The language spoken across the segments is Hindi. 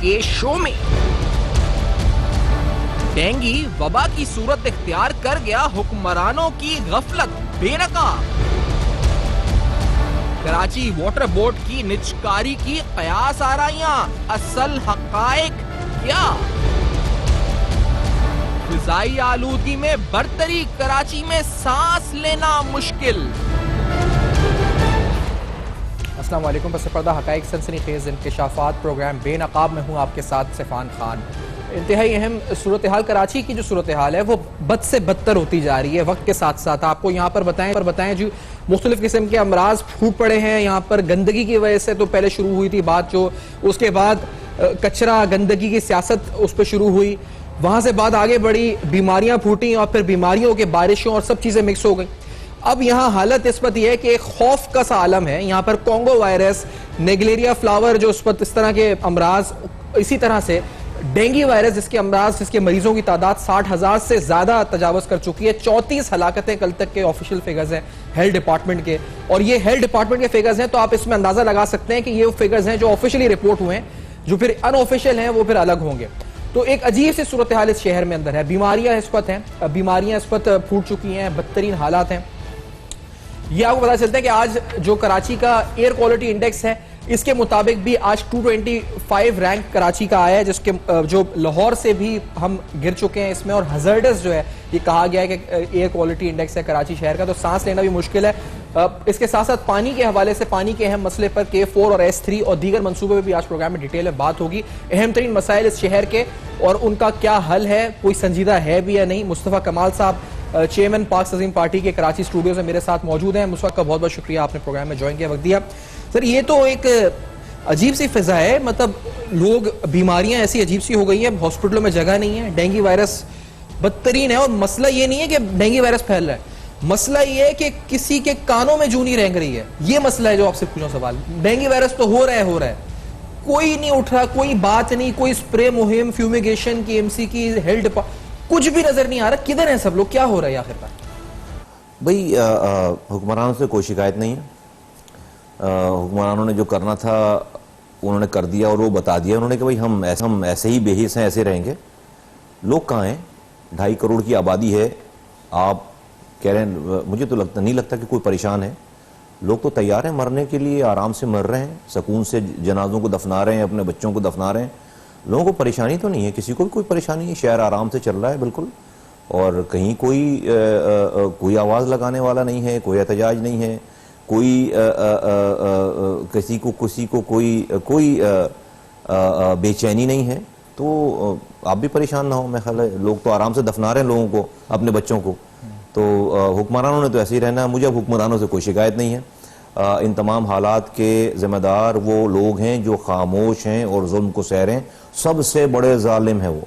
के शो में। डेंगू वबा की सूरत इख्तियार कर गया, हुक्मरानों की गफलत बेनकाब। कराची वाटर बोर्ड की निजकारी की कयास आराइयां, असल हकायक क्या? फिजाई आलूदगी में बरतरी, कराची में सांस लेना मुश्किल। अस्सलाम वालेकुम। बस पर्दा हकायक सनसनीखेज इंकशाफात प्रोग्राम बेनकाब में हूँ आपके साथ सिफान खान। इंतहाई अहम सूरत हाल, कराची की जो सूरत हाल है वो बद से बदतर होती जा रही है वक्त के साथ साथ। आपको यहाँ पर बताएं जो मुख्तलिफ किस्म के अमराज फूट पड़े हैं यहाँ पर गंदगी की वजह से। तो पहले शुरू हुई थी बात जो, उसके बाद कचरा गंदगी की सियासत उस पर शुरू हुई, वहां से बात आगे बढ़ी, बीमारियां फूटी और फिर बीमारियों के बारिशों और सब चीजें मिक्स हो गई। अब यहाँ हालत इस वक्त यह है कि एक खौफ का सा आलम है। यहाँ पर कोंगो वायरस, नेगलेरिया फ्लावर जो इस तरह के अमराज, इसी तरह से डेंगू वायरस जिसके अमराज, जिसके मरीजों की तादाद 60,000 से ज्यादा तजावज कर चुकी है। 34 हलाकतें कल तक के ऑफिशियल फिगर्स हैं हेल्थ डिपार्टमेंट के, और ये हेल्थ डिपार्टमेंट के फिगर्स हैं। तो आप इसमें अंदाजा लगा सकते हैं कि ये फिगर्स हैं जो ऑफिशियली रिपोर्ट हुए हैं, जो फिर अनऑफिशियल हैं वो फिर अलग होंगे। तो एक अजीब सी सूरत हाल इस शहर में अंदर है। बीमारियां इस वक्त हैं, बीमारियां इस वक्त फूट चुकी हैं, बदतरीन हालात हैं। ये आपको पता चलता है कि आज जो कराची का एयर क्वालिटी इंडेक्स है, इसके मुताबिक भी आज 225 रैंक कराची का आया है, जिसके जो लाहौर से भी हम गिर चुके हैं इसमें। और हजार्डस जो है ये कहा गया है कि एयर क्वालिटी इंडेक्स है कराची शहर का, तो सांस लेना भी मुश्किल है। इसके साथ साथ पानी के हवाले से, पानी के अहम मसले पर K4 और S3 और दीगर मनसूबे में भी आज प्रोग्राम में डिटेल में बात होगी। अहम तरीन मसाइल इस शहर के और उनका क्या हल है, कोई संजीदा है भी या नहीं। मुस्तफा कमाल साहब चेयरमैन पाक अजीम पार्टी के कराची स्टूडियो से मेरे साथ मौजूद हैं। मुस्तफा का बहुत बहुत शुक्रिया, आपने प्रोग्राम में ज्वाइन किया, वक्त दिया। सर, ये तो एक अजीब सी फिजा है, मतलब लोग, बीमारियां ऐसी अजीब सी हो गई हैं, हॉस्पिटलों में जगह नहीं है, डेंगू वायरस बदतरीन है। और मसला ये नहीं है कि डेंगू वायरस फैल रहा है, मसला ये है कि किसी के कानों में जूं नहीं रेंग रही है। ये मसला है जो आपसे पूछो सवाल। डेंगू वायरस तो हो रहा है, कोई नहीं उठ रहा, कोई बात नहीं, कोई स्प्रे मुहिम, फ्यूमिगेशन की, एमसी की, हेल्थ डिपार्टमेंट, कुछ भी नजर नहीं आ रहा। किधर है सब लोग, क्या हो रहा है आखिरकार? भाई हुक्मरानों से कोई शिकायत नहीं है। हुक्मरानों ने जो करना था उन्होंने कर दिया और वो बता दिया उन्होंने कि भाई हम ऐसे ही बेहिस हैं, ऐसे रहेंगे। लोग कहाँ हैं? 2.5 करोड़ की आबादी है। आप कह रहे हैं, मुझे तो नहीं लगता कि कोई परेशान है। लोग तो तैयार हैं मरने के लिए, आराम से मर रहे हैं, सुकून से जनाजों को दफना रहे हैं, अपने बच्चों को दफना रहे हैं। लोगों को परेशानी तो नहीं है, किसी को भी कोई परेशानी नहीं है। शहर आराम से चल रहा है बिल्कुल, और कहीं कोई आवाज़ लगाने वाला नहीं है, कोई एहतजाज नहीं है, कोई किसी को कोई बेचैनी नहीं है। तो आप भी परेशान ना हो, मैं ख्याल है लोग तो आराम से दफना रहे हैं लोगों को, अपने बच्चों को। तो हुक्मरानों ने तो ऐसे ही रहना है। मुझे अब हुक्मरानों से कोई शिकायत नहीं है। इन तमाम हालात के ज़िम्मेदार वो लोग हैं जो खामोश हैं और जुल्म को सह रहे हैं। सबसे बड़े जालिम हैं वो,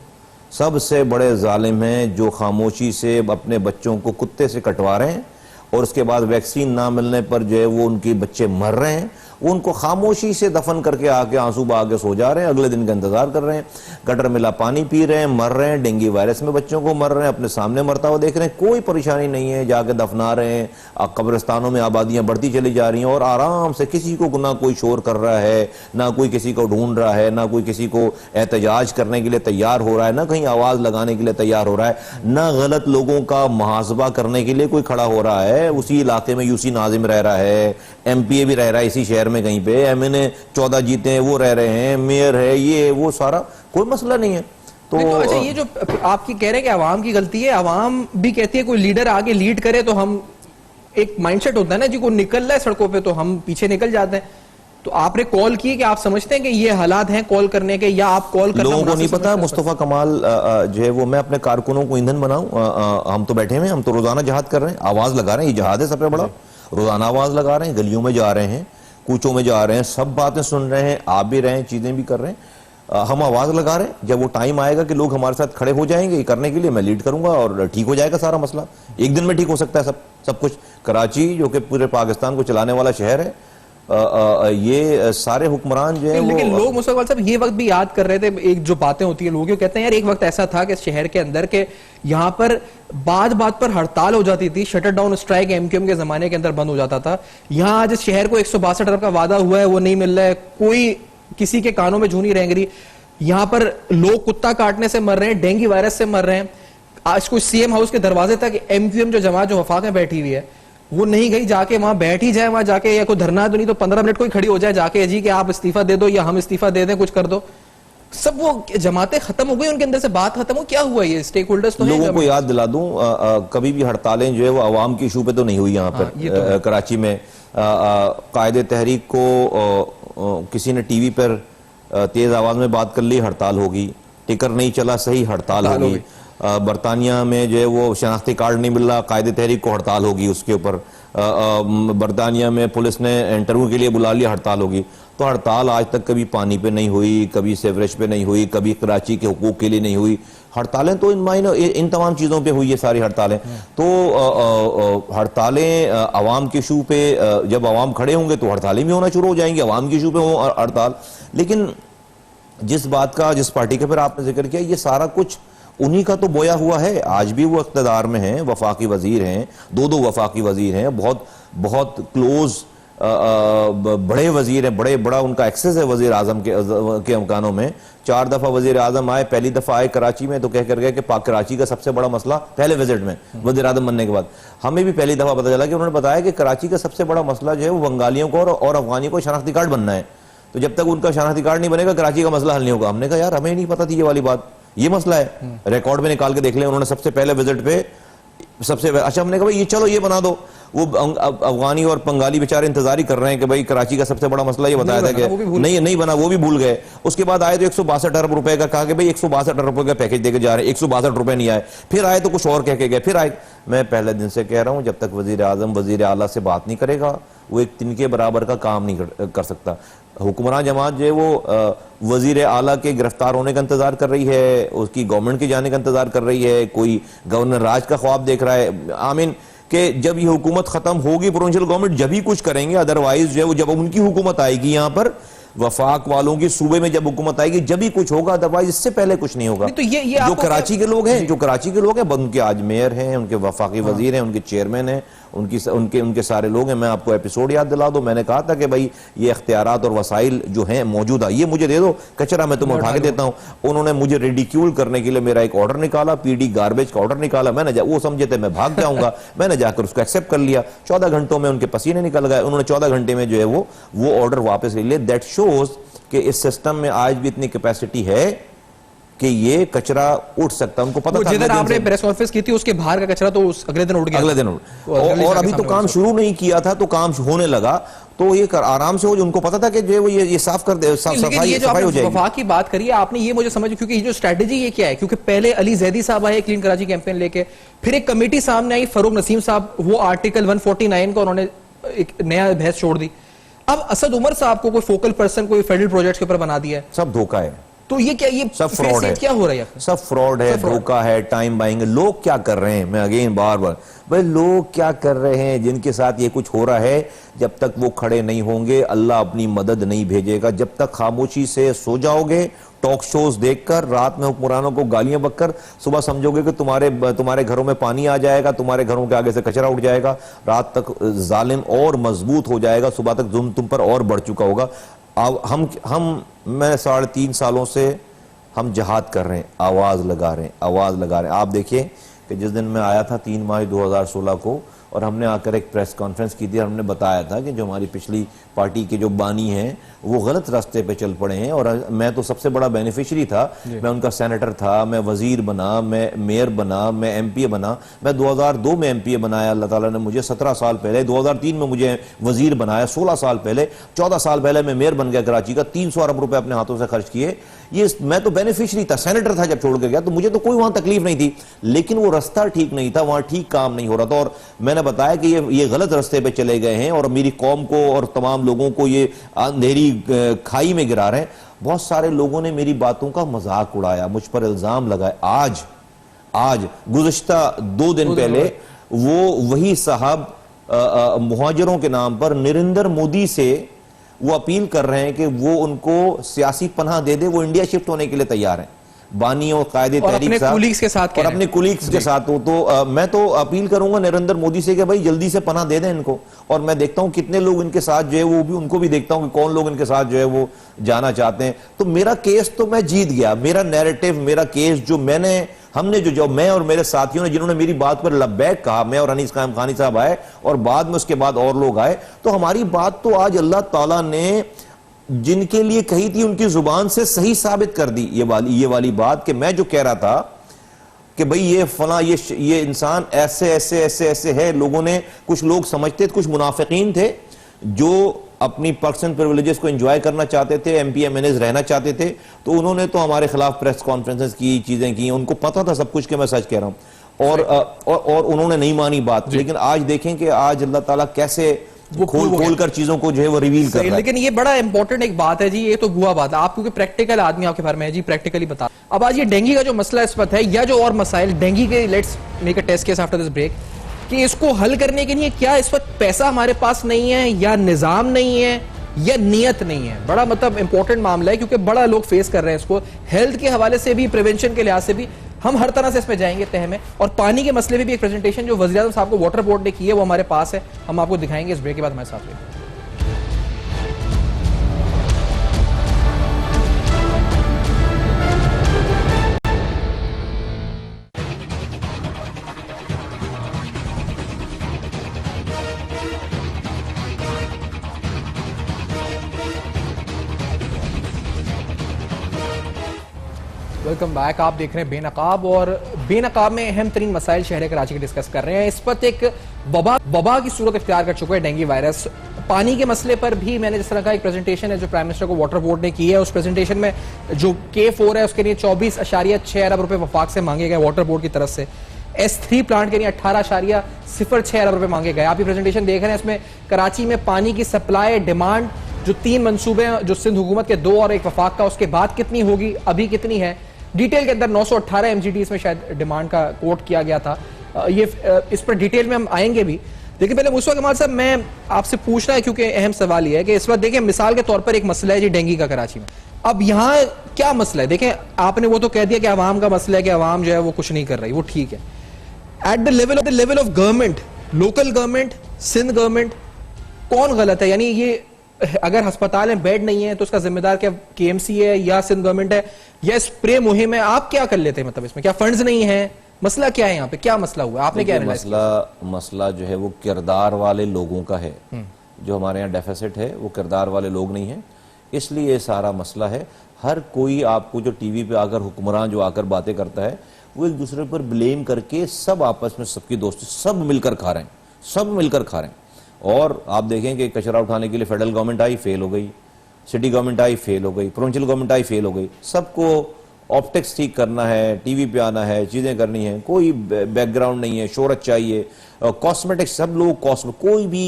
सबसे बड़े जालिम हैं जो खामोशी से अपने बच्चों को कुत्ते से कटवा रहे हैं, और उसके बाद वैक्सीन ना मिलने पर जो है वो उनके बच्चे मर रहे हैं। उनको खामोशी से दफन करके आके आंसू बहा के सो जा रहे हैं, अगले दिन का इंतजार कर रहे हैं, गटर मिला पानी पी रहे हैं, मर रहे हैं, डेंगू वायरस में बच्चों को मर रहे हैं, अपने सामने मरता हुआ देख रहे हैं, कोई परेशानी नहीं है, जाके दफना रहे हैं। कब्रिस्तानों में आबादियां बढ़ती चली जा रही हैं और आराम से, किसी को ना कोई शोर कर रहा है, ना कोई किसी को ढूंढ रहा है, ना कोई किसी को एहतजाज करने के लिए तैयार हो रहा है, ना कहीं आवाज लगाने के लिए तैयार हो रहा है, ना गलत लोगों का मुहासबा करने के लिए कोई खड़ा हो रहा है। उसी इलाके में यूसी नाजिम रह रहा है, MPA भी रह रहा है इसी शहर में, कहीं पे MNA 14 जीते हैं वो रह रहे हैं, मेयर है, ये वो, सारा कोई मसला नहीं है। तो अच्छा, ये जो आपकी कह रहे हैं कि आवाम की गलती है, आवाम भी कहती है कोई लीडर आगे लीड करे तो हम, एक माइंडसेट होता है ना जी, कोई निकल रहा है सड़कों पे तो हम पीछे निकल जाते हैं। तो आपने कॉल की कि आप समझते हैं कि ये हालात हैं कॉल करने के, या आप कॉल करना लोगों को नहीं पता? मुस्तफा कमाल जो है वो, मैं अपने कारकुनों को ईंधन बनाऊं? हम तो बैठे हुए हैं, हम तो रोजाना जहाद कर रहे हैं, आवाज लगा रहे हैं, ये जहाद है सबसे बड़ा। रोजाना आवाज लगा रहे हैं, गलियों में जा रहे हैं, कूचों में जा रहे हैं, सब बातें सुन रहे हैं, आप भी रहे हैं, चीजें भी कर रहे हैं। हम आवाज लगा रहे हैं। जब वो टाइम आएगा कि लोग हमारे साथ खड़े हो जाएंगे ये करने के लिए, मैं लीड करूंगा और ठीक हो जाएगा सारा मसला। एक दिन में ठीक हो सकता है सब कुछ। कराची जो कि पूरे पाकिस्तान को चलाने वाला शहर है, ये सारे हुक्मरान जो है, लेकिन लोग मुस्तफा साहब ये वक्त भी याद कर रहे थे, एक जो बातें होती है लोग क्यों कहते हैं यार, एक वक्त ऐसा था कि शहर के अंदर के यहाँ पर बात पर हड़ताल हो जाती थी, शटर डाउन स्ट्राइक MQM के जमाने के अंदर बंद हो जाता था। यहाँ आज इस शहर को 162 अरब का वादा हुआ है, वो नहीं मिल रहा है, कोई किसी के कानों में जू नहीं रेंग रही। यहां पर लोग कुत्ता काटने से मर रहे हैं, डेंगू वायरस से मर रहे हैं। आज कोई सीएम हाउस के दरवाजे तक एमक्यूएम जो जमात जो वफाक में बैठी हुई है वो नहीं गई, जाके वहां बैठ ही जाए, वहां जाके या कोई धरना तो नहीं तो 15 मिनट कोई खड़ी हो जाए जाके जी कि आप इस्तीफा दे दो या हम इस्तीफा दे दें, कुछ कर दो। सब वो जमातें खत्म हो गई, उनके अंदर से बात खत्म हो, क्या हुआ? ये स्टेक होल्डर्स तो लोगों को याद दिला दूं, कभी भी हड़तालें जो है वो अवाम की इशू पे तो नहीं हुई यहाँ पर। कराची में कायदे तहरीक को किसी ने टीवी पर तेज आवाज में बात कर ली, हड़ताल होगी। टिकर नहीं चला सही, हड़ताल होगी। बरतानिया में जो है वो शनाख्ती कार्ड नहीं मिल रहा, कायदे तहरीक को हड़ताल होगी उसके ऊपर। बरतानिया में पुलिस ने इंटरव्यू के लिए बुला लिया, हड़ताल होगी। तो हड़ताल आज तक कभी पानी पे नहीं हुई, कभी सेवरेज पे नहीं हुई, कभी कराची के हुकूक के लिए नहीं हुई। हड़तालें तो इन तमाम चीज़ों पे हुई है सारी हड़तालें। तो हड़तालें अवाम के इशू पे, जब अवाम खड़े होंगे तो हड़तालें भी होना शुरू हो जाएंगी, अवाम के इशू पे हो हड़ताल। लेकिन जिस बात का, जिस पार्टी का फिर आपने जिक्र किया, ये सारा कुछ उन्हीं का तो बोया हुआ है। आज भी वो इख्तिदार में हैं, वफाकी वजीर हैं, दो वफाकी वजीर हैं, बहुत बहुत क्लोज बड़े वजीर हैं, बड़ा उनका एक्सेस है वजीर आजम के मकानों में। 4 दफा वजीर आजम आए, पहली दफा आए कराची में तो कह कर गए कि कराची का सबसे बड़ा मसला, पहले विजिट में वजीर आजम बनने के बाद हमें भी पहली दफा पता चला कि उन्होंने बताया कि कराची का सबसे बड़ा मसला जो है वो बंगालियों को और अफगानियों को शनाख्ती कार्ड बनना है। तो जब तक उनका शनाख्ती कार्ड नहीं बनेगा कराची का मसला हल नहीं होगा। हमने कहा यार हमें नहीं पता थी ये वाली बात, ये मसला है, रिकॉर्ड में निकाल के देख लें। उन्होंने सबसे पहले विजिट पे अच्छा हमने कहा भाई ये चलो ये बना दो। वो अफगानी और बंगाली बेचारे इंतजार ही कर रहे हैं कि भाई कराची का सबसे बड़ा मसला ये बताया था कि नहीं बना, वो भी भूल गए। उसके बाद आए तो 162 अरब रुपए का कहा कि भाई 162 अरब रुपए का पैकेज देके जा रहे हैं, 162 रुपए नहीं आए। फिर आए तो कुछ और कह के गए, फिर आए। मैं पहले दिन से कह रहा हूं जब तक वजीर आजम वजीर आला से बात नहीं करेगा वो एक तिनके बराबर का काम नहीं कर सकता। हुक्मरान जमात जो है वो वजीर आला के गिरफ्तार होने का इंतजार कर रही है, उसकी गवर्नमेंट के जाने का इंतजार कर रही है, कोई गवर्नर राज का ख्वाब देख रहा है। आमीन कि जब ये हुकूमत खत्म होगी प्रोविंशियल गवर्नमेंट जब ही कुछ करेंगे, अदरवाइज जो है वो जब उनकी हुकूमत आएगी यहाँ पर, वफाक वालों की सूबे में जब हुकूमत आएगी जब ही कुछ होगा, अदरवाइज इससे पहले कुछ नहीं होगा। तो ये जो कराची के लोग हैं, उनके आज मेयर हैं, उनके वफाकी वजीर हैं, उनके चेयरमैन हैं, उनके सारे लोग हैं। मैं आपको एपिसोड याद दिला दूं, मैंने कहा था कि भाई ये इख्तियारात और वसाइल जो हैं मौजूदा, ये मुझे दे दो, कचरा मैं तुम्हें उठा के देता हूं। उन्होंने मुझे रिडिक्यूल करने के लिए मेरा एक ऑर्डर निकाला, पीडी गार्बेज का ऑर्डर निकाला। मैंने वो समझे थे मैं भाग जाऊंगा, मैंने जाकर उसको एक्सेप्ट कर लिया। 14 घंटों में उनके पसीने निकल गए। उन्होंने 14 घंटे में जो है वो ऑर्डर वापस ले लिया। दैट शोज कि इस सिस्टम में आज भी इतनी कैपेसिटी है कि ये कचरा उठ सकता है। उनको पता था जिधर आपने प्रेस कॉन्फ्रेंस की थी उसके बाहर का कचरा तो उस अगले दिन उठ गया, और अभी तो काम शुरू नहीं किया था तो काम होने लगा तो ये आराम से हो। उनको पता था कि जो वो ये साफ कर दे, सफाई हो जाएगी। वफाक की बात करिए आपने, ये मुझे समझ, क्योंकि ये जो स्ट्रेटेजी ये क्या है, क्योंकि पहले अली जैदी साहब आए क्लीन कराची कैंपेन लेके, फिर एक कमेटी सामने आई, फरूक नसीम साहब, वो आर्टिकल 149 को उन्होंने एक नया बहस छोड़ दी। अब असद उमर साहब को कोई फोकल पर्सन कोई फेडरल प्रोजेक्ट के ऊपर बना दिया है। सब धोखा है। तो ये क्या, ये सब फ्रॉड है, क्या हो रहा है? सब फ्रॉड है, धोखा है, टाइम बाइंग। लोग क्या कर रहे हैं, मैं अगेन बार भाई लोग क्या कर रहे हैं जिनके साथ ये कुछ हो रहा है, जब तक वो खड़े नहीं होंगे अल्लाह अपनी मदद नहीं भेजेगा। जब तक खामोशी से सो जाओगे, टॉक शोज देखकर, रात में हुक्मरानों को गालियां बककर, सुबह समझोगे कि तुम्हारे घरों में पानी आ जाएगा, तुम्हारे घरों के आगे से कचरा उठ जाएगा, रात तक जालिम और मजबूत हो जाएगा, सुबह तक जुल्म तुम पर और बढ़ चुका होगा। अब मैं 3.5 सालों से हम जहाद कर रहे हैं, आवाज लगा रहे हैं। आप देखिए कि जिस दिन मैं आया था 3 मई 2016 को, और हमने आकर एक प्रेस कॉन्फ्रेंस की थी, हमने बताया था कि जो हमारी पिछली पार्टी के जो बानी हैं वो गलत रास्ते पे चल पड़े हैं, और मैं तो सबसे बड़ा बेनिफिशियरी था। मैं उनका सेनेटर था, मैं वजीर बना, मैं मेयर बना, मैं एमपीए बना। मैं 2002 में एमपीए बनाया, अल्लाह ताला ने मुझे 17 साल पहले, 2003 में मुझे वजीर बनाया, 16 साल पहले, 14 साल पहले मैं मेयर बन गया कराची का, 300 अरब रुपए अपने हाथों से खर्च किए। ये मैं तो बेनिफिशियरी था, सेनेटर था जब छोड़ के गया, तो मुझे तो कोई वहां तकलीफ नहीं थी, लेकिन वो रास्ता ठीक नहीं था, वहां ठीक काम नहीं हो रहा था। और मैंने बताया कि ये गलत रास्ते पे चले गए हैं और मेरी कौम को और तमाम लोगों को ये अंधेरी खाई में गिरा रहे हैं। बहुत सारे लोगों ने मेरी बातों का मजाक उड़ाया, मुझ पर इल्जाम लगाया। आज गुज़श्ता 2 दिन पहले वही साहब मुहाजिरों के नाम पर नरेंद्र मोदी से वो अपील कर रहे हैं कि वो उनको सियासी पनाह दे दे, वो इंडिया शिफ्ट होने के लिए तैयार हैं। बानियों कायदे तहरीक अपने कुलीग्स के साथ और अपने कुलीग्स के साथ हो। तो मैं तो अपील करूंगा नरेंद्र मोदी से कि भाई जल्दी से पनाह दे दें इनको। और मैं देखता हूं कितने लोग इनके साथ जो है वो भी, उनको भी देखता हूं कि कौन लोग इनके साथ जो है वो जाना चाहते हैं। तो मेरा केस तो मैं जीत गया, मेरा नैरेटिव, मेरा केस जो हमने जो मैं और मेरे साथियों ने जिन्होंने मेरी बात पर लब्बैक कहा, मैं और अनीस कायम खानी साहब आए और बाद में उसके बाद और लोग आए, तो हमारी बात तो आज अल्लाह ताला ने जिनके लिए कही थी उनकी जुबान से सही साबित कर दी। ये वाली बात कि मैं जो कह रहा था कि भाई ये फला ये इंसान ऐसे ऐसे ऐसे ऐसे है, लोगों ने, कुछ लोग समझते थे, कुछ मुनाफिकीन थे जो अपनी पर्सनल प्रिविलेजेस को एंजॉय करना चाहते थे, एमपी एमएनएस रहना चाहते थे, तो उन्होंने तो हमारे खिलाफ प्रेस कॉन्फ्रेंसेस की, चीजें की, उनको पता था सब कुछ कि मैं सच कह रहा हूं और उन्होंने नहीं मानी बात। लेकिन आज देखें कि आज अल्लाह ताला कैसे वो खोल कर चीजों को जो है वो रिवील कर रहा है। लेकिन ये बड़ा इंपॉर्टेंट एक बात है जी, ये तो हुआ बात है, आप क्योंकि प्रैक्टिकल आदमी आपके बारे में है जी, प्रैक्टिकली बता। अब आज ये डेंगू का जो मसला इस वक्त है या जो और मसाइल डेंगू के, let's make a test case after this break, कि इसको हल करने के लिए क्या इस वक्त पैसा हमारे पास नहीं है या निजाम नहीं है या नियत नहीं है? बड़ा मतलब इंपॉर्टेंट मामला है क्योंकि बड़ा लोग फेस कर रहे हैं इसको, हेल्थ के हवाले से भी, प्रिवेंशन के लिहाज से भी, हम हर तरह से इसमें जाएंगे तह में। और पानी के मसले में भी एक प्रेजेंटेशन जो वज़ीर आज़म साहब को वाटर बोर्ड ने की है वो हमारे पास है, हम आपको दिखाएंगे इस ब्रेक के बाद। हमारे साथ में वेलकम बैक। आप देख रहे हैं बेनकाब, और बेनकाब में अहम तरीन मसाइल शहर कराची के डिस्कस कर रहे हैं। इस वक्त एक वबा की सूरत इख्तियार कर चुका है डेंगू वायरस। पानी के मसले पर भी मैंने जिस तरह का एक प्रेजेंटेशन है जो प्राइम मिनिस्टर को वाटर बोर्ड ने की है, उस प्रेजेंटेशन में जो K4 है उसके लिए 24.6 अरब रुपए वफाक से मांगे गए वाटर बोर्ड की तरफ से। S3 प्लांट के लिए 18.06 अरब रुपए मांगे गए। आप ये प्रेजेंटेशन देख रहे हैं, इसमें कराची में पानी की सप्लाई, डिमांड, जो 3 मंसूबे हैं, जो सिंध हुकूमत के 2 और एक वफाक का, उसके बाद कितनी होगी, अभी कितनी है, डिटेल के अंदर 918 MGD इसमें शायद डिमांड का कोट किया गया था। ये इस पर डिटेल में हम आएंगे भी। देखिए पहले मुस्तफा कमाल साहब, मैं आपसे पूछना है क्योंकि अहम सवाल ये है कि इस वक्त देखिए मिसाल के तौर पर एक मसला है जी डेंगू का कराची में। अब यहाँ क्या मसला है? देखें आपने वो तो कह दिया कि अवाम का मसला है कि अवाम जो है वो कुछ नहीं कर रही, वो ठीक है। At the level of government, local government, Sindh government, कौन गलत है? यानी ये अगर अस्पताल में बेड नहीं है तो उसका जिम्मेदार क्या KMC है या सिंध गवर्नमेंट है या स्प्रे मुहिम है? आप क्या कर लेते हैं? मतलब इसमें क्या फंड्स नहीं है? मसला क्या है यहाँ पे? क्या मसला हुआ? आपने क्या एनालाइज किया? मसला जो है वो किरदार वाले लोगों का है। जो हमारे यहाँ डेफिसिट है वो किरदार वाले लोग नहीं है, इसलिए ये सारा मसला है। हर कोई आपको जो टीवी पे आकर हुक्मरान जो आकर बातें करता है वो एक दूसरे पर ब्लेम करके सब आपस में सबकी दोस्ती, सब मिलकर खा रहे हैं, सब मिलकर खा रहे हैं। और आप देखें कि कचरा उठाने के लिए फेडरल गवर्नमेंट आई, फेल हो गई, सिटी गवर्नमेंट आई, फेल हो गई, प्रोविंशियल गवर्नमेंट आई, फेल हो गई। सबको ऑप्टिक्स ठीक करना है, टीवी पे आना है, चीजें करनी है, कोई बैकग्राउंड नहीं है, शोहरत चाहिए, कॉस्मेटिक्स, सब लोग कोई भी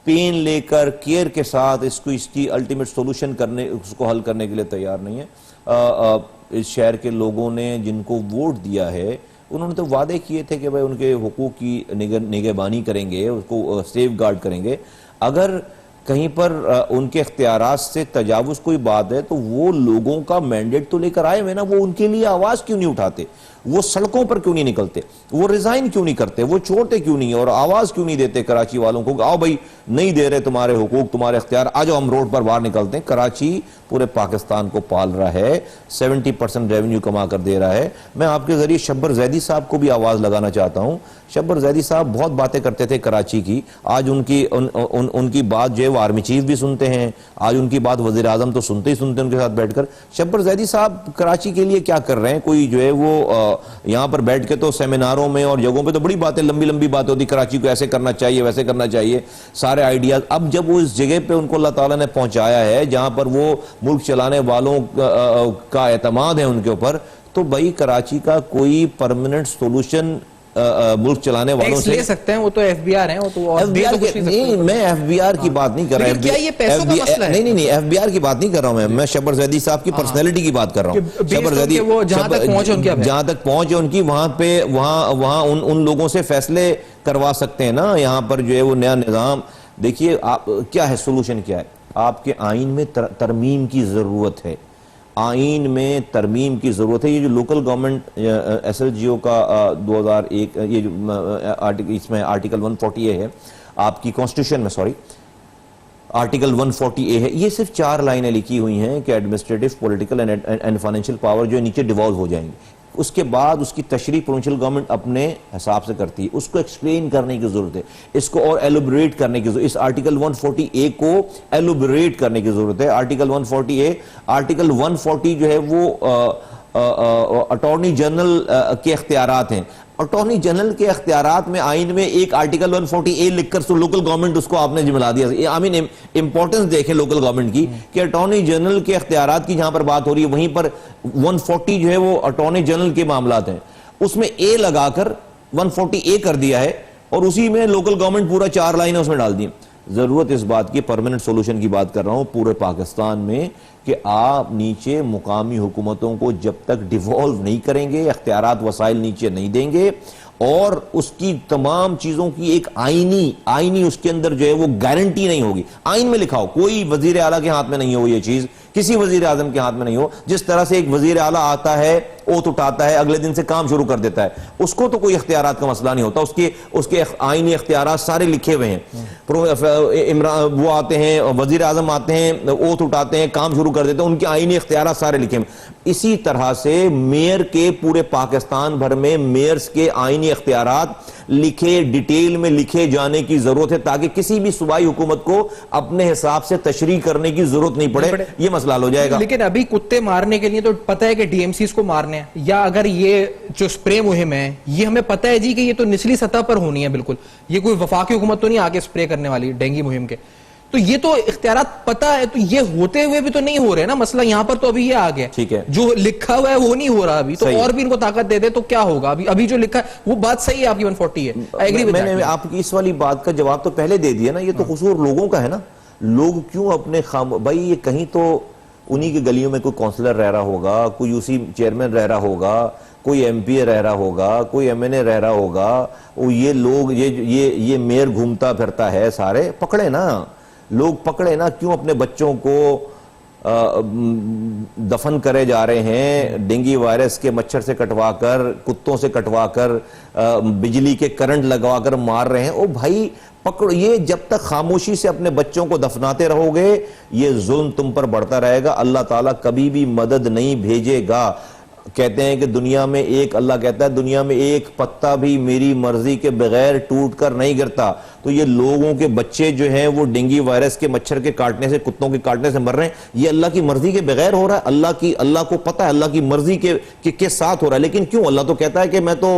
पेन लेकर केयर के साथ इसकी अल्टीमेट सोल्यूशन करने, उसको हल करने के लिए तैयार नहीं है। इस शहर के लोगों ने जिनको वोट दिया है उन्होंने तो वादे किए थे कि भाई उनके हुकूक की निगहबानी करेंगे, उसको सेफ गार्ड करेंगे। अगर कहीं पर उनके इख्तियारात से तजावुज कोई बात है तो वो लोगों का मैंडेट तो लेकर आए हुए ना, वो उनके लिए आवाज क्यों नहीं उठाते? वो सड़कों पर क्यों नहीं निकलते? वो रिजाइन क्यों नहीं करते? वो छोड़ते क्यों नहीं और आवाज क्यों नहीं देते कराची वालों को? आओ भाई, नहीं दे रहे तुम्हारे हुकूक, तुम्हारे इख्तियार, आ जाओ हम रोड पर बाहर निकलते हैं। कराची पूरे पाकिस्तान को पाल रहा है, 70% रेवेन्यू कमा कर दे रहा है। मैं आपके जरिए शब्बर जैदी साहब को भी आवाज लगाना चाहता हूं। शब्बर जैदी साहब बहुत बातें करते थे कराची की, आज उनकी बात जो है वो आर्मी चीफ भी सुनते हैं, आज उनकी बात वजीर आजम तो सुनते ही सुनते उनके साथ बैठकर। शब्बर जैदी साहब कराची के लिए क्या कर रहे हैं? कोई जो है वो यहाँ पर बैठ के तो सेमिनारों में और जगहों पे तो बड़ी बातें, लंबी लंबी बातें होती, कराची को ऐसे करना चाहिए, वैसे करना चाहिए, सारे आइडियाज। अब जब वो इस जगह पे उनको अल्लाह ताला ने पहुंचाया है जहां पर वो मुल्क चलाने वालों का एतमाद है उनके ऊपर, तो भाई कराची का कोई परमानेंट सोल्यूशन मुल्क चलाने वालों से ले सकते हैं। वो तो FBR है, वो तो नहीं, मैं FBR की बात नहीं कर रहा हूं। क्या ये पैसों का मसला है? नहीं, FBR की बात नहीं कर रहा हूं मैं शब्बर जैदी साहब की पर्सनैलिटी की बात कर रहा हूं। शब्बर जैदी जहां तक पहुंचे उनकी, वहां पे वहां उन लोगों से फैसले करवा सकते हैं ना। यहाँ पर जो है वो नया निजाम देखिए, आप क्या है, सोल्यूशन क्या है? आपके आइन में तरमीम की जरूरत है। आइन में तरमीम की ज़रूरत है। ये जो लोकल गवर्नमेंट SLGO का 2001 ये जो इसमें आर्टिकल 140A है आपकी कॉन्स्टिट्यूशन में, सॉरी आर्टिकल 140A है, ये सिर्फ 4 लाइनें लिखी हुई हैं कि administrative, political and financial power जो नीचे डिवॉल्व हो जाएंगे। उसके बाद उसकी तशरीह प्रोविंशियल गवर्नमेंट अपने हिसाब से करती है। उसको एक्सप्लेन करने की जरूरत है, इसको और एलोबरेट करने की जरूरत, इस आर्टिकल 140A को एलोबरेट करने की जरूरत है। आर्टिकल 140A, आर्टिकल 140 जो है वो अटॉर्नी जनरल के इख्तियारात हैं। अटॉर्नी जनरल के इख्तियारात में आइन में एक आर्टिकल 140A लिखकर तो लोकल गवर्नमेंट उसको आपने जिम्मेला दिया। आई मीन इंपॉर्टेंस देखें लोकल गवर्नमेंट की कि अटॉर्नी जनरल के इख्तियारात की जहां पर बात हो रही है वहीं पर 140 जो है वो अटॉर्नी जनरल के मामलात हैं, उसमें A लगाकर 140A कर दिया है और उसी में लोकल गवर्नमेंट पूरा 4 लाइनें उसमें डाल दी। जरूरत इस बात की, परमानेंट सोल्यूशन की बात कर रहा हूं पूरे पाकिस्तान में, कि आप नीचे मुकामी हुकूमतों को जब तक डिवॉल्व नहीं करेंगे, इख्तियारात वसाइल नीचे नहीं देंगे और उसकी तमाम चीजों की एक आईनी उसके अंदर जो है वो गारंटी नहीं होगी। आइन में लिखा हो, कोई वजीर आला के हाथ में नहीं हो ये चीज, किसी वजीर आजम के हाथ में नहीं हो। जिस तरह से एक वजीर आला आता है, ओथ उठाता है, अगले दिन से काम शुरू कर देता है, उसको तो कोई इख्तियारात का मसला नहीं होता, उसके आईनी इख्तियारात सारे लिखे हुए हैं। वो आते हैं, वजीर आजम आते हैं, ओथ उठाते हैं, काम शुरू कर देते हैं, उनके आईनी इख्तियारात सारे लिखे हुए। इसी तरह से मेयर के पूरे पाकिस्तान भर में मेयर्स के आईनी इख्तियारात लिखे, डिटेल में लिखे जाने की जरूरत है ताकि किसी भी सूबाई हुकूमत को अपने हिसाब से तशरीह करने की जरूरत नहीं पड़े। ये मसला हल हो जाएगा। लेकिन अभी कुत्ते मारने के लिए तो पता है कि DMCs को मारने हैं, या अगर ये जो स्प्रे मुहिम है ये हमें पता है जी कि ये तो निचली सतह पर होनी है, बिल्कुल ये कोई वफाकी हुकूमत तो नहीं आके स्प्रे करने वाली डेंगू मुहिम के, तो ये तो इख्तियारात पता है, तो ये होते हुए भी तो नहीं हो रहे ना। मसला यहाँ पर तो अभी ये आ गया, ठीक है, जो लिखा हुआ है वो नहीं हो रहा अभी, तो और भी इनको ताकत दे दे तो क्या होगा। अभी जो लिखा है वो बात सही है आपकी 140 है। मैंने आपकी इस वाली बात का जवाब तो पहले दे दिया ना, ये तो कसूर लोगों का है ना। लोग क्यों अपने भाई ये कहीं तो उन्हीं की गलियों में कोई काउंसलर रह रहा होगा, कोई उसी चेयरमैन रह रहा होगा, कोई MP रह रहा होगा, कोई MNA रह रहा होगा, वो ये लोग ये मेयर घूमता फिरता है, सारे पकड़े ना, लोग पकड़े ना। क्यों अपने बच्चों को दफन करे जा रहे हैं, डेंगू वायरस के मच्छर से कटवाकर, कुत्तों से कटवाकर, बिजली के करंट लगवाकर मार रहे हैं। ओ भाई पकड़ो, ये जब तक खामोशी से अपने बच्चों को दफनाते रहोगे ये जुल्म तुम पर बढ़ता रहेगा। अल्लाह ताला कभी भी मदद नहीं भेजेगा। कहते हैं कि दुनिया में एक, अल्लाह कहता है दुनिया में एक पत्ता भी मेरी मर्जी के बगैर टूट कर नहीं गिरता। तो ये लोगों के बच्चे जो हैं वो डेंगू वायरस के मच्छर के काटने से, कुत्तों के काटने से मर रहे हैं, ये अल्लाह की मर्जी के बगैर हो रहा है। अल्लाह को पता है, अल्लाह की मर्जी के साथ हो रहा है। लेकिन क्यों? अल्लाह तो कहता है कि मैं तो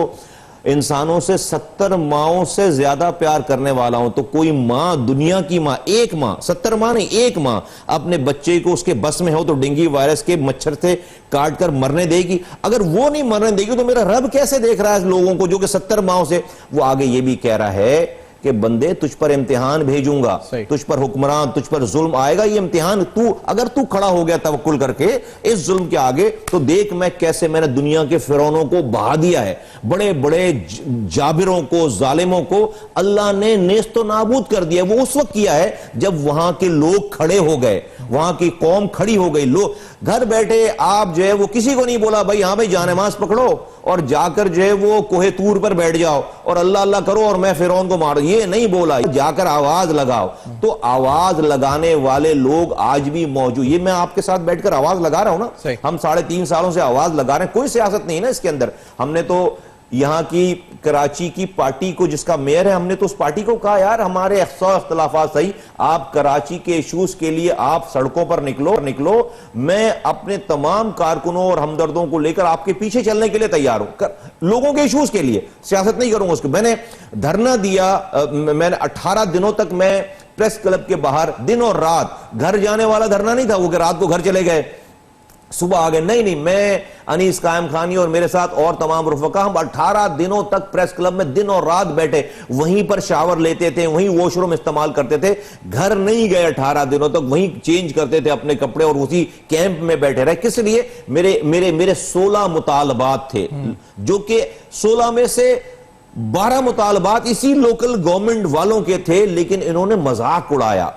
इंसानों से 70 माओं से ज्यादा प्यार करने वाला हूं। तो कोई मां, दुनिया की मां, एक मां, 70 मां नहीं, एक मां अपने बच्चे को उसके बस में हो तो डेंगू वायरस के मच्छर से काट कर मरने देगी? अगर वो नहीं मरने देगी तो मेरा रब कैसे देख रहा है लोगों को जो कि 70 माओं से। वो आगे ये भी कह रहा है कि बंदे तुझ पर इम्तिहान भेजूंगा, तुझ पर हुक्मरान, तुझ पर जुल्म आएगा, ये इम्तिहान अगर तू खड़ा हो गया तवक्कुल करके इस जुल्म के आगे, तो देख मैं कैसे मैंने दुनिया के फिरौनों को बहा दिया है, बड़े बड़े जाबिरों को, जालिमों को अल्लाह ने नेस्तो नाबूद कर दिया। वो उस वक्त किया है जब वहां के लोग खड़े हो गए, वहां की कौम खड़ी हो गई। लोग घर बैठे आप जो है वो किसी को नहीं बोला भाई हाँ भाई जानमाज पकड़ो और जाकर जो है वो कोहे तूर पर बैठ जाओ और अल्लाह अल्लाह करो और मैं फिरौन को मारो, ये नहीं बोला। जाकर आवाज लगाओ। तो आवाज लगाने वाले लोग आज भी मौजूद। ये मैं आपके साथ बैठकर आवाज लगा रहा हूं ना, हम 3.5 सालों से आवाज लगा रहे हैं। कोई सियासत नहीं है ना इसके अंदर। हमने तो यहां की कराची की पार्टी को, जिसका मेयर है, हमने तो उस पार्टी को कहा यार हमारे 100 इख्तिलाफात सही, आप कराची के इश्यूज के लिए आप सड़कों पर निकलो, मैं अपने तमाम कारकुनों और हमदर्दों को लेकर आपके पीछे चलने के लिए तैयार हूं, लोगों के इश्यूज के लिए, सियासत नहीं करूंगा उसको। मैंने धरना दिया, मैंने 18 दिनों तक मैं प्रेस क्लब के बाहर दिन और रात, घर जाने वाला धरना नहीं था वो कि रात को घर चले गए सुबह आ गए, नहीं, मैं अनीस कायम खानी और मेरे साथ और तमाम रुफका, हम 18 दिनों तक प्रेस क्लब में दिन और रात बैठे, वहीं पर शावर लेते थे, वहीं वॉशरूम इस्तेमाल करते थे, घर नहीं गए 18 दिनों तक, वहीं चेंज करते थे अपने कपड़े और उसी कैंप में बैठे रहे। किस लिए? मेरे 16 मुतालबात थे, जो कि 16 में से 12 मुतालबात इसी लोकल गवर्नमेंट वालों के थे, लेकिन इन्होंने मजाक उड़ाया।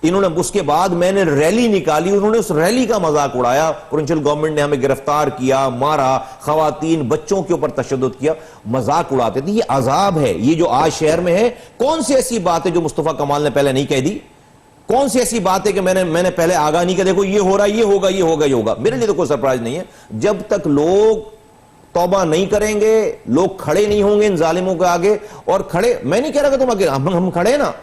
इन्होंने उसके बाद मैंने रैली निकाली, उन्होंने उस रैली का मजाक उड़ाया, प्रोविंशियल गवर्नमेंट ने हमें गिरफ्तार किया, मारा, खवातीन बच्चों के ऊपर तशद्दुद किया, मजाक उड़ाते थे। ये अजाब है, ये जो आज शहर में है। कौन सी ऐसी बात है जो मुस्तफा कमाल ने पहले नहीं कह दी? कौन सी ऐसी बात है कि मैंने पहले आगाह नहीं किया, देखो ये हो रहा है, ये होगा, ये होगा, ये होगा। मेरे लिए तो कोई सरप्राइज नहीं है। जब तक लोग तौबा नहीं करेंगे, लोग खड़े नहीं होंगे इन जालिमों के आगे, और खड़े, मैं नहीं कह रहा कि तुम अकेले, हम खड़े ना,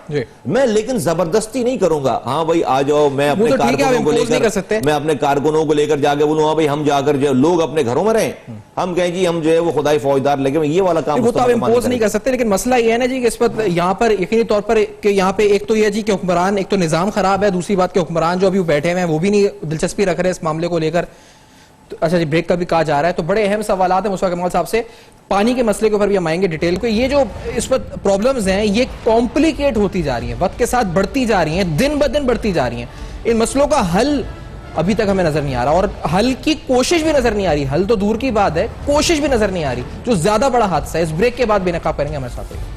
मैं लेकिन जबरदस्ती नहीं करूंगा। हाँ भाई आ जाओ, मैं अपने कारकुनों को लेकर, मैं अपने कारकुनों को लेकर जाके बोलूँ हाँ भाई हम जाकर जो लोग अपने घरों में रहें, हम कहें जी हम जो है वो खुदाई फौजदार लगे, ये वाला काम वो तो आप इम्पोज नहीं कर सकते। लेकिन मसला ये है ना जी कि इस पर यहाँ पर यकीनी तौर पर कि यहाँ पे एक तो ये जी कि हुक्मरान, एक तो निजाम खराब है, दूसरी बात कि हुक्मरान जो अभी बैठे हुए हैं वो भी नहीं दिलचस्पी रख रहे इस मामले को लेकर। तो अच्छा जी, ब्रेक का भी कहा जा रहा है, तो बड़े अहम सवाल है मुस्तफा कमाल साहब से। पानी के मसले के ऊपर भी हम आएंगे डिटेल को। ये जो इस पर प्रॉब्लम्स हैं ये कॉम्प्लिकेट होती जा रही हैं, वक्त के साथ बढ़ती जा रही हैं, दिन ब दिन बढ़ती जा रही हैं। इन मसलों का हल अभी तक हमें नजर नहीं आ रहा, और हल की कोशिश भी नजर नहीं आ रही। हल तो दूर की बात है, कोशिश भी नजर नहीं आ रही, जो ज्यादा बड़ा हादसा है। इस ब्रेक के बाद बेनकाब करेंगे हमारे साथ।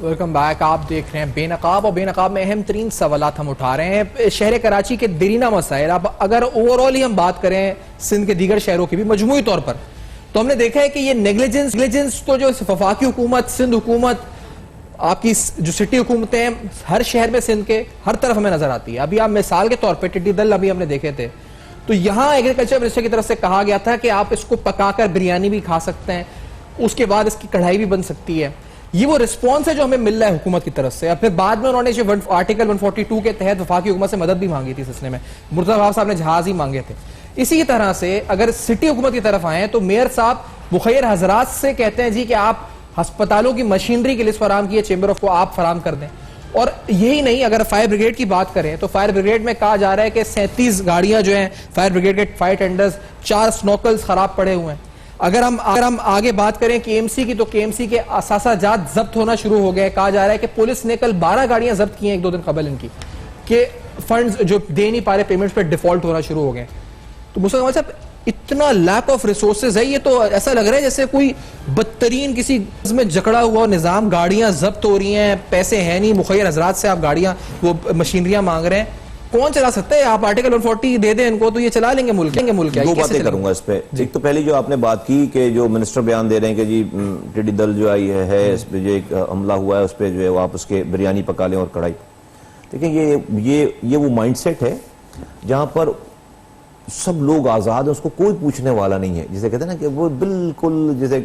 Welcome back. आप देख रहे हैं बेनकाब, और बेनकाब में अहम तरीन सवालात हम उठा रहे हैं शहर कराची के दरीना मसाइल। अब अगर ओवरऑल ही हम बात करें सिंध के दीगर शहरों की भी मजमूई तौर पर, तो हमने देखा है कि ये नेग्लिजेंस तो जो वफाकी हुकूमत, सिंध हुकूमत, आपकी जो सिटी हुकूमतें हैं हर शहर में सिंध के हर तरफ हमें नजर आती है। अभी आप मिसाल के तौर पर टिड्डी दल अभी हमने देखे थे, तो यहाँ एग्रीकल्चर मिनिस्टर की तरफ से कहा गया था कि आप इसको पकाकर बिरयानी भी खा सकते हैं, उसके बाद इसकी कढ़ाई भी बन सकती है। ये वो रिस्पॉन्स है जो हमें मिल रहा है हुकूमत की तरफ से। अब फिर बाद में उन्होंने जो आर्टिकल 142 के तहत वफाकी हुकूमत से मदद भी मांगी थी इस सिलसिले में, मुर्तजा साहब ने जहाज ही मांगे थे। इसी तरह से अगर सिटी हुकूमत की तरफ आए तो मेयर साहब मुखैर हजरात से कहते हैं जी कि आप अस्पतालों की मशीनरी की लिस्ट फराम की, चेंबर ऑफ को आप फराम कर दें। और यही नहीं, अगर फायर ब्रिगेड की बात करें तो फायर ब्रिगेड में कहा जा रहा है कि 37 गाड़ियां जो हैं फायर ब्रिगेड के फायर टेंडर्स, 4 स्नॉकल्स खराब पड़े हुए हैं। अगर हम आगे बात करें केएमसी की, तो केएमसी के असासाजात जब्त होना शुरू हो गए। कहा जा रहा है कि पुलिस ने कल 12 गाड़ियां जब्त की हैं 1-2 दिन कबल इनकी, कि फंड्स जो दे नहीं पा रहे, पेमेंट्स पे डिफॉल्ट होना शुरू हो गए। तो मुस्तफा साहब इतना लैक ऑफ रिसोर्सेज है, ये तो ऐसा लग रहा है जैसे कोई बदतरीन किसी में जकड़ा हुआ निजाम। गाड़ियां जब्त हो रही हैं, पैसे हैं नहीं, मुखैर हजरात से आप गाड़ियां वो मशीनरियां मांग रहे हैं। कौन चला सकता है? आप आर्टिकल 140 दे दें इनको तो ये चला लेंगे मुल्क। दो बातें करूंगा इस पे। एक तो पहली जो आपने बात की कि जो मिनिस्टर बयान दे रहे हैं कि जी टिड्डी दल जो आई है इस पे जो एक हमला हुआ है उस पे जो है आप उसके बिरयानी पका लें और कढ़ाई। देखिए ये वो माइंडसेट है जहां पर सब लोग आजाद है, उसको कोई पूछने वाला नहीं है। जिसे कहते हैं ना कि वो बिल्कुल जैसे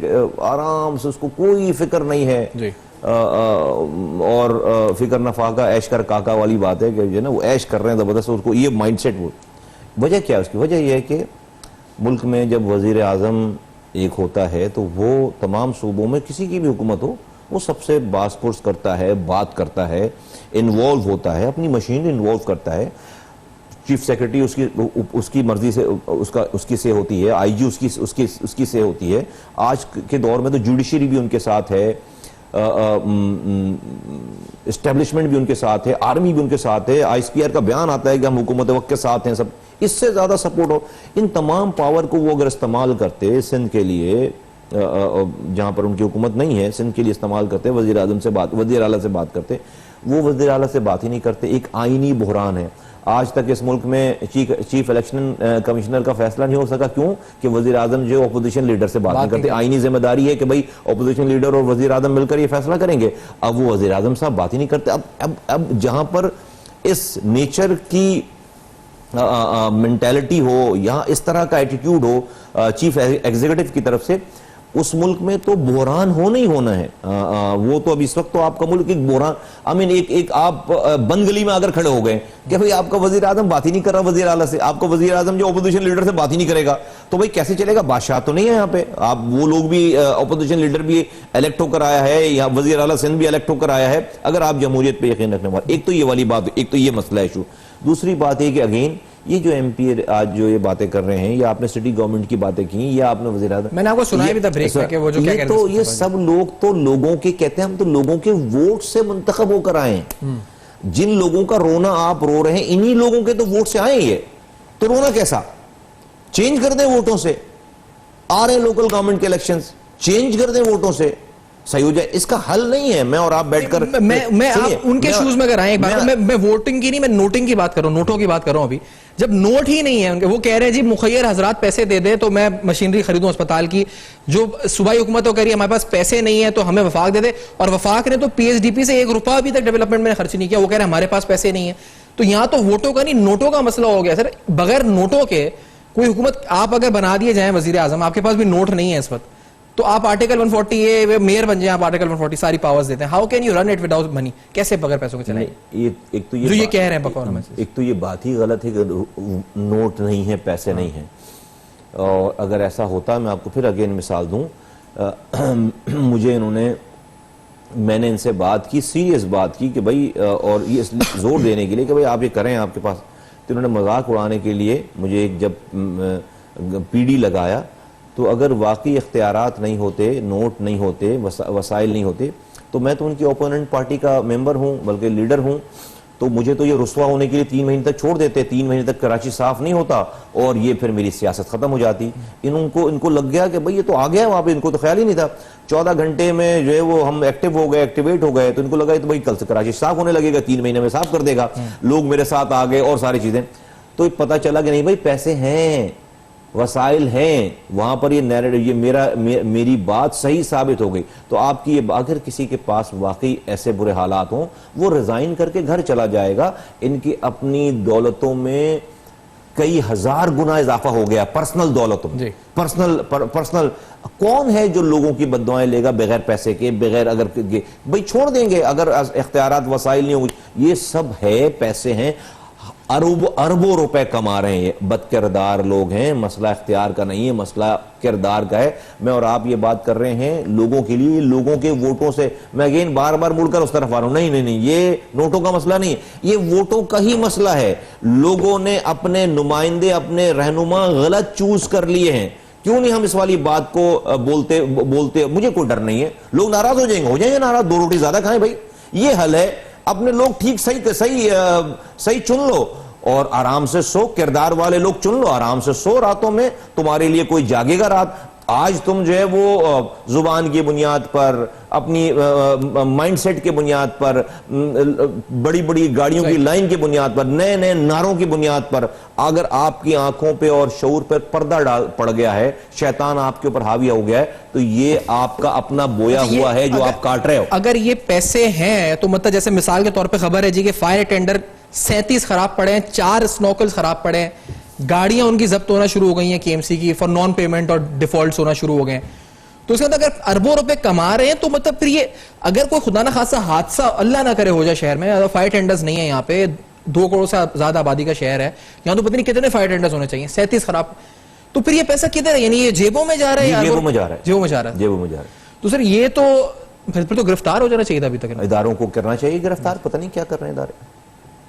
आराम से, उसको कोई फिक्र नहीं है जी। और फिक्र नफाका ऐश कर काका वाली बात है कि जो ना वो ऐश कर रहे हैं जबरदस्त, उसको ये माइंडसेट। वो वजह क्या है उसकी? वजह यह है कि मुल्क में जब वजीर आजम एक होता है तो वो तमाम सूबों में किसी की भी हुकूमत हो वो सबसे बासपुरस करता है, बात करता है, इन्वॉल्व होता है, अपनी मशीन इन्वॉल्व करता है। चीफ सेक्रेटरी उसकी मर्जी से उसकी से होती है, आईजी उसकी से होती है। आज के दौर में तो जुडिशरी भी उनके साथ है, एस्टेब्लिशमेंट भी उनके साथ है, आर्मी भी उनके साथ है। आईएसपीआर का बयान आता है कि हम हुकूमत वक्त के साथ हैं। सब इससे ज्यादा सपोर्ट हो। इन तमाम पावर को वो अगर इस्तेमाल करते सिंध के लिए, जहां पर उनकी हुकूमत नहीं है, सिंध के लिए इस्तेमाल करते, वजीर आजम से बात, वजीर आला से बात करते, वो वजीर आला से बात ही नहीं करते। एक आईनी बहरान है। आज तक इस मुल्क में चीफ इलेक्शन कमिश्नर का फैसला नहीं हो सका। क्यों? कि वजीर आजम जो अपोजिशन लीडर से बात नहीं करते। आईनी जिम्मेदारी है कि भाई अपोजिशन लीडर और वजीर आजम मिलकर ये फैसला करेंगे। अब वो वजीर आजम साहब बात ही नहीं करते। अब जहां पर इस नेचर की मेंटालिटी हो, यहाँ इस तरह का एटीट्यूड हो चीफ एग्जीक्यूटिव की तरफ से, उस मुल्क में तो बहरान होना ही होना है। वो तो अब इस वक्त तो आपका मुल्क एक बहरान, एक आप बंदगली में आकर खड़े हो गए कि भाई आपका वजीर आजम बात ही नहीं कर रहा वजीर आला से, आपका वजीर आजम जो अपोजिशन लीडर से बात ही नहीं करेगा, तो भाई कैसे चलेगा? बादशाह तो नहीं है यहाँ पे। आप वो लोग भी, अपोजिशन लीडर भी इलेक्ट होकर आया है, या वजीर आला सिंध भी इलेक्ट होकर आया है, अगर आप जमहूरियत पे यकीन रखने वाले। एक तो ये वाली बात, एक तो ये मसला इशू। दूसरी बात है कि अगेन ये जो एमपी आज जो ये बातें कर रहे हैं, या आपने सिटी गवर्नमेंट की बातें की, या आपने वज़ीर आज़म, मैंने आपको सुनाया भी था ब्रेक में कि वो जो क्या कह रहे थे, तो ये सब लोग तो लोगों के कहते हैं, हम तो लोगों के वोट से मुंतखब होकर आए हैं। जिन लोगों का रोना आप रो रहे हैं, इन्हीं लोगों के तो वोट से आए ये, तो रोना कैसा? चेंज कर दें वोटों से, आ रहे लोकल गवर्नमेंट के इलेक्शंस, चेंज कर दें वोटों से, सही हो जाए। इसका हल नहीं है मैं और आप बैठकर, मैं आप उनके शूज में अगर आए एक बार, मैं वोटिंग की नहीं, मैं नोटिंग की बात कर रहा हूं, नोटों की बात कर रहा हूं। अभी जब नोट ही नहीं है उनके, वो कह रहे हैं जी मुखैर हजरात पैसे दे दे तो मैं मशीनरी खरीदूं अस्पताल की, जो सूबाई हुकूमत तो कह रही है हमारे पास पैसे नहीं है तो हमें वफाक दे दे, और वफाक ने तो पीएचडीपी से 1 रुपया अभी तक डेवलपमेंट में खर्च नहीं किया, वो कह रहे हैं हमारे पास पैसे नहीं है। तो यहां तो वोटों का नहीं, नोटों का मसला हो गया सर। बगैर नोटों के कोई हुकूमत आप अगर बना दिए जाए वजीर आजम, आपके पास भी नोट नहीं है इस वक्त, तो आप आर्टिकल 140 मेयर बन जाए, आप आर्टिकल 140 सारी पावर्स देते हैं। How can you run it without money? कैसे बगैर पैसों के चलाएं? एक तो जो ये कह रहे हैं बकौल, एक तो ये बात ही गलत है कि नोट नहीं है, पैसे नहीं है। और अगर ऐसा होता, मैं आपको फिर अगेन मिसाल दूं, मुझे मैंने इनसे बात की, सीरियस बात की कि भाई, और ये जोर देने के लिए कि भाई आप ये करें आपके पास, तो इन्होंने मजाक उड़ाने के लिए मुझे एक जब पीडी लगाया, तो अगर वाकई इख्तियारात नहीं होते, नोट नहीं होते, वसाइल नहीं होते, तो मैं तो उनकी ओपोनेंट पार्टी का मेंबर हूं, बल्कि लीडर हूं, तो मुझे तो ये रुस्वा होने के लिए 3 महीने तक छोड़ देते। 3 महीने तक कराची साफ नहीं होता और ये फिर मेरी सियासत खत्म हो जाती। इनको लग गया कि भाई ये तो आ गया वहां पे, इनको तो ख्याल ही नहीं था। 14 घंटे में जो है वो हम एक्टिव हो गए, एक्टिवेट हो गए, तो इनको लगा तो भाई कल से कराची साफ होने लगेगा, 3 महीने में साफ कर देगा। लोग मेरे साथ आ गए और सारी चीजें, तो पता चला कि नहीं भाई पैसे हैं, वसाइल हैं वहां पर, ये नैरेटिव, ये मेरी बात सही साबित हो गई। तो आपकी ये, अगर किसी के पास वाकई ऐसे बुरे हालात हों, वो रिजाइन करके घर चला जाएगा। इनकी अपनी दौलतों में कई हजार गुना इजाफा हो गया, पर्सनल दौलतों में। पर्सनल कौन है जो लोगों की बद्दुआएं लेगा बगैर पैसे के, बगैर अगर भाई छोड़ देंगे अगर इख्तियारात वसाइल नहीं होंगे। ये सब है, पैसे हैं, अरबों रुपए कमा रहे हैं, ये बदकिरदार लोग हैं। मसला इख्तियार का नहीं है, मसला किरदार का है। मैं और आप ये बात कर रहे हैं लोगों के लिए, लोगों के वोटों से। मैं अगेन बार बार मुड़कर उस तरफ आ रहा हूं, नहीं, ये नोटों का मसला नहीं है, ये वोटों का ही मसला है। लोगों ने अपने नुमाइंदे, अपने रहनुमा गलत चूज कर लिए हैं। क्यों नहीं हम इस वाली बात को बोलते? मुझे कोई डर नहीं है, लोग नाराज हो जाएंगे नाराज, 2 रोटी ज्यादा खाएं भाई, ये हल है। अपने लोग ठीक सही चुन लो और आराम से सो, किरदार वाले लोग चुन लो, आराम से सो रातों में, तुम्हारे लिए कोई जागेगा रात। आज तुम जो है वो जुबान की बुनियाद पर, अपनी माइंडसेट के बुनियाद पर, बड़ी बड़ी गाड़ियों की लाइन की बुनियाद पर, नए नए नारों की बुनियाद पर, अगर आपकी आंखों पे और शऊर पर पर्दा पड़ गया है, शैतान आपके ऊपर हावी हो गया है, तो ये आपका अपना बोया हुआ है जो आप काट रहे हो। अगर ये पैसे हैं तो मतलब जैसे मिसाल के तौर पर खबर है जी कि फायर टेंडर 37 खराब पड़े हैं, 4 स्नॉकल्स खराब पड़े हैं, गाड़ियां उनकी जब्त होना शुरू हो गई हैं केएमसी की फॉर नॉन पेमेंट और डिफॉल्ट्स होना शुरू हो गए हैं। तो इसके अंदर अगर अरबों रुपए कमा रहे हैं तो मतलब फिर ये, अगर कोई खुदा ना खासा हादसा अल्लाह ना करे हो जाए शहर में, फायर टेंडर्स नहीं है यहाँ पे, 2 करोड़ से ज्यादा आबादी का शहर है, यहाँ तो पता नहीं कितने फायर टेंडर्स होने चाहिए, 37 खराब, तो फिर ये पैसा किधर है? यानी ये जेबों में जा रहा है, जेबों में जा रहा है, जेबों में जा रहा है। तो सर ये तो फिर तो गिरफ्तार हो जाना चाहिए था अभी तक। इदारों को करना चाहिए गिरफ्तार, पता नहीं क्या कर रहे हैं इदारे।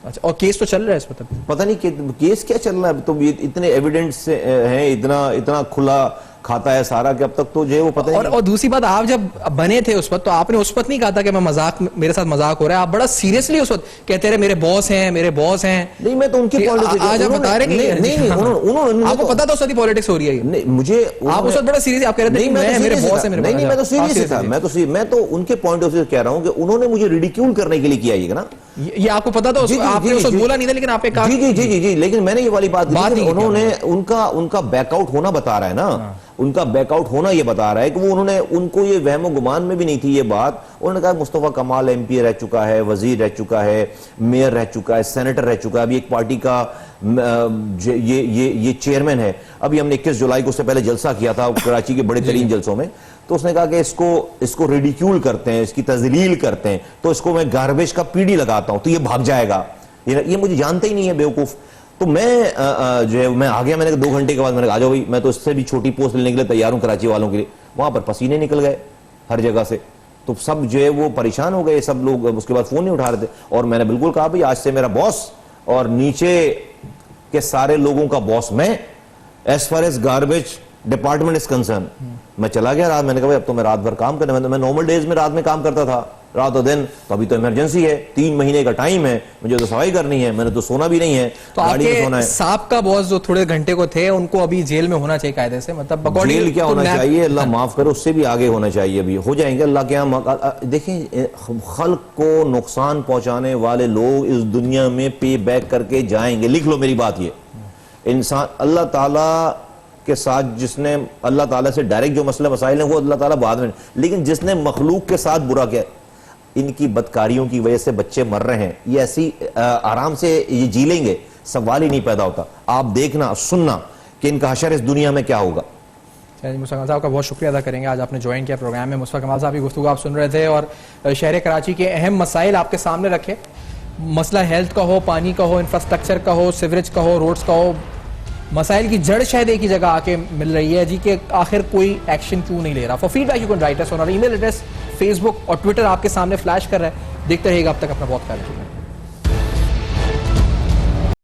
अच्छा, और केस तो चल रहा है इस पर? पता नहीं केस क्या चल रहा है, तो इतने एविडेंस हैं, इतना खुला खाता है सारा कि अब तक तो जो है वो पता नहीं। और दूसरी बात, आप जब बने थे उस वक्त तो आपने उस वक्त नहीं कहा था कि मैं मजाक, मेरे साथ मजाक हो रहा है, आप बड़ा सीरियसली उस वक्त कहते रहे मेरे बॉस हैं, मेरे बॉस हैं। नहीं, मैं तो उनके पॉइंट ऑफ व्यू आज आप बता रहे नहीं, उन्होंने आपको पता था उसकी पॉलिटिक्स हो रही है? नहीं, मुझे आप उस वक्त बड़ा सीरियस आप कह रहे थे मेरे बॉस हैं, नहीं, मैं तो सीरियस था, मैं तो उनके पॉइंट ऑफ व्यू कह रहा हूं कि उन्होंने मुझे रिडिक्यूल करने के लिए किया ये ना, ये आपको पता था, आपने उस वक्त बोला नहीं था, लेकिन आपने कहा जी, लेकिन मैंने ये वाली बात उन्होंने उनका बैकआउट होना बता रहा है ना, उनका बैकआउट होना ये बता रहा है कि वो उनको ये वहम गुमान में भी नहीं थी ये बात। उन्होंने कहा मुस्तफा कमाल एमपी रह चुका है, वजीर रह चुका है, मेयर रह चुका है, सेनेटर रह चुका है, अभी एक पार्टी का ये चेयरमैन है। अभी हमने 21 जुलाई को उससे पहले जलसा किया था कराची के बड़े तरीन जलसों में, तो उसने कहा कि इसको रिडिक्यूल करते हैं, इसकी तजलील करते हैं, तो इसको मैं गार्बेज का पीढ़ी लगाता हूं तो ये भाग जाएगा, ये मुझे जानते ही नहीं है बेवकूफ। तो मैं जो है मैं आ गया, मैंने 2 घंटे के बाद मैंने कहा आ जाओ भाई, मैं तो इससे भी छोटी पोस्ट लेने के लिए तैयार हूं कराची वालों के लिए। वहां पर पसीने निकल गए हर जगह से, तो सब जो है वो परेशान हो गए, सब लोग उसके बाद फोन नहीं उठा रहे थे। और मैंने बिल्कुल कहा भाई आज से मेरा बॉस और नीचे कि सारे लोगों का बॉस मैं, as far as garbage department is concern. मैं चला गया रात, मैंने कहा भाई अब तो मैं रात भर काम करने, मैं नॉर्मल डेज में रात में काम करता था, रात और दिन, तो अभी तो इमरजेंसी है, 3 महीने का टाइम है, मुझे तो सफाई करनी है, मैंने तो सोना भी नहीं है, तो गाड़ी में सोना आपके है। सांप का बॉस जो थोड़े घंटे को थे, उनको अभी जेल में होना चाहिए कायदे से, मतलब जेल क्या होना चाहिए, अल्लाह माफ करे, उससे भी आगे होना चाहिए, अभी हो जाएंगे अल्लाह के यहाँ। देखिए, खल्क को नुकसान पहुंचाने वाले लोग इस दुनिया में पे बैक करके जाएंगे। लिख लो मेरी बात, ये इंसान अल्लाह ताला के साथ, जिसने अल्लाह ताला से डायरेक्ट जो मसले मसाइल हैं वो अल्लाह ताला बाद में, लेकिन जिसने मखलूक के साथ बुरा किया, इनकी बदकारियों की वजह से बच्चे मर रहे हैं, ये ऐसी आराम से ये जी लेंगे, सवाल ही नहीं पैदा होता। आप देखना सुनना कि इनका हशर इस दुनिया में क्या होगा। मुस्तफा कमाल साहब का बहुत शुक्रिया अदा करेंगे, आज आपने ज्वाइन किया प्रोग्राम में। मुस्तफा कमाल साहब की गुफ्तगू आप सुन रहे थे और शहर कराची के अहम मसाइल आपके सामने रखे। मसला हेल्थ का हो, पानी का हो, इंफ्रास्ट्रक्चर का हो, सीवरेज का हो, रोड्स का हो, मसाइल की जड़ शायद एक ही जगह आके मिल रही है जी, कि आखिर कोई एक्शन क्यों नहीं ले रहा। For feedback you can write us on our email address, Facebook और ट्विटर आपके सामने फ्लैश कर रहा है। देखते रहिएगा, अब तक अपना बहुत ख्याल रखिएगा।